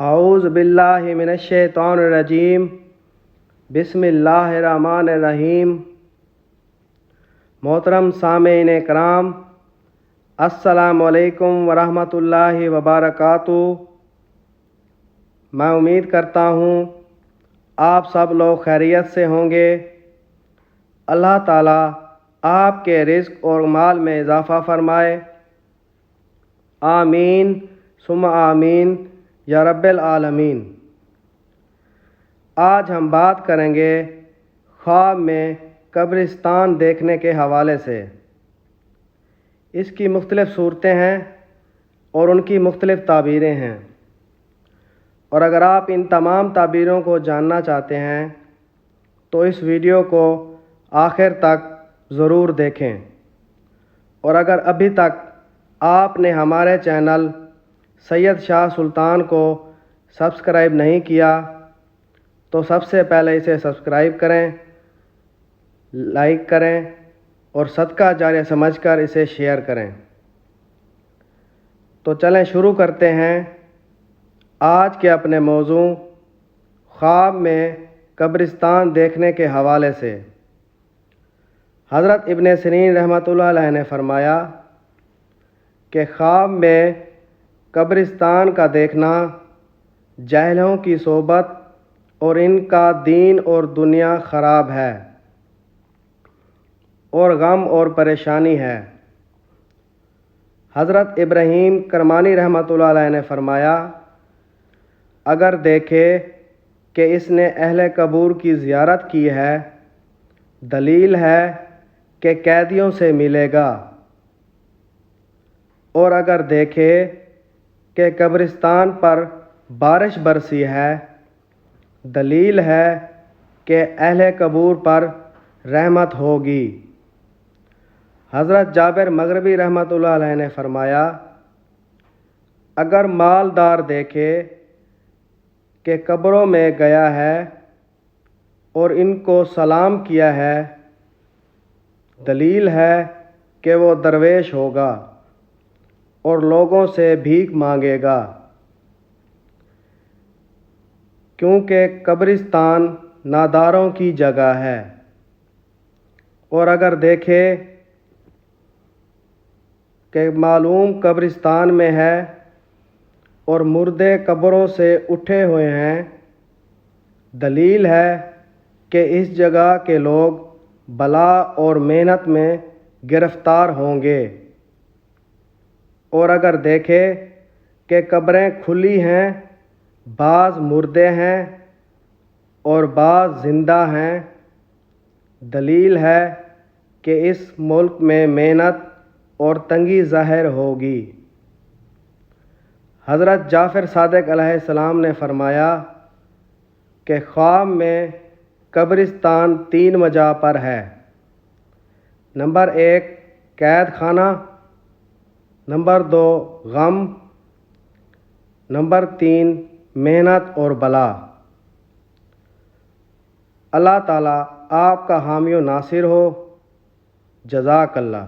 اعوذ باللہ من الشیطان الرجیم بسم اللہ الرحمن الرحیم۔ محترم سامعین کرام، السلام علیکم ورحمۃ اللہ وبرکاتہ۔ میں امید کرتا ہوں آپ سب لوگ خیریت سے ہوں گے۔ اللہ تعالیٰ آپ کے رزق اور مال میں اضافہ فرمائے، آمین ثم آمین یا رب العالمین۔ آج ہم بات کریں گے خواب میں قبرستان دیکھنے کے حوالے سے۔ اس کی مختلف صورتیں ہیں اور ان کی مختلف تعبیریں ہیں، اور اگر آپ ان تمام تعبیروں کو جاننا چاہتے ہیں تو اس ویڈیو کو آخر تک ضرور دیکھیں، اور اگر ابھی تک آپ نے ہمارے چینل سید شاہ سلطان کو سبسکرائب نہیں کیا تو سب سے پہلے اسے سبسکرائب کریں، لائک کریں اور صدقہ جاریہ سمجھ کر اسے شیئر کریں۔ تو چلیں شروع کرتے ہیں آج کے اپنے موضوع خواب میں قبرستان دیکھنے کے حوالے سے۔ حضرت ابن سیرین رحمۃ اللہ علیہ نے فرمایا کہ خواب میں قبرستان کا دیکھنا جاہلوں کی صحبت اور ان کا دین اور دنیا خراب ہے اور غم اور پریشانی ہے۔ حضرت ابراہیم کرمانی رحمۃ اللہ علیہ نے فرمایا، اگر دیکھے کہ اس نے اہل قبور کی زیارت کی ہے، دلیل ہے کہ قیدیوں سے ملے گا، اور اگر دیکھے کہ قبرستان پر بارش برسی ہے، دلیل ہے کہ اہل قبور پر رحمت ہوگی۔ حضرت جابر مغربی رحمۃ اللہ علیہ نے فرمایا، اگر مالدار دیکھے کہ قبروں میں گیا ہے اور ان کو سلام کیا ہے، دلیل ہے کہ وہ درویش ہوگا اور لوگوں سے بھیک مانگے گا، کیونکہ قبرستان ناداروں کی جگہ ہے۔ اور اگر دیکھے کہ معلوم قبرستان میں ہے اور مردے قبروں سے اٹھے ہوئے ہیں، دلیل ہے کہ اس جگہ کے لوگ بلا اور محنت میں گرفتار ہوں گے۔ اور اگر دیکھے کہ قبریں کھلی ہیں، بعض مردے ہیں اور بعض زندہ ہیں، دلیل ہے کہ اس ملک میں محنت اور تنگی ظاہر ہوگی۔ حضرت جعفر صادق علیہ السلام نے فرمایا کہ خواب میں قبرستان 3 وجہ پر ہے۔ نمبر 1 قید خانہ، نمبر 2 غم، نمبر 3 محنت اور بلا۔ اللہ تعالیٰ آپ کا حامی و ناصر ہو۔ جزاک اللہ۔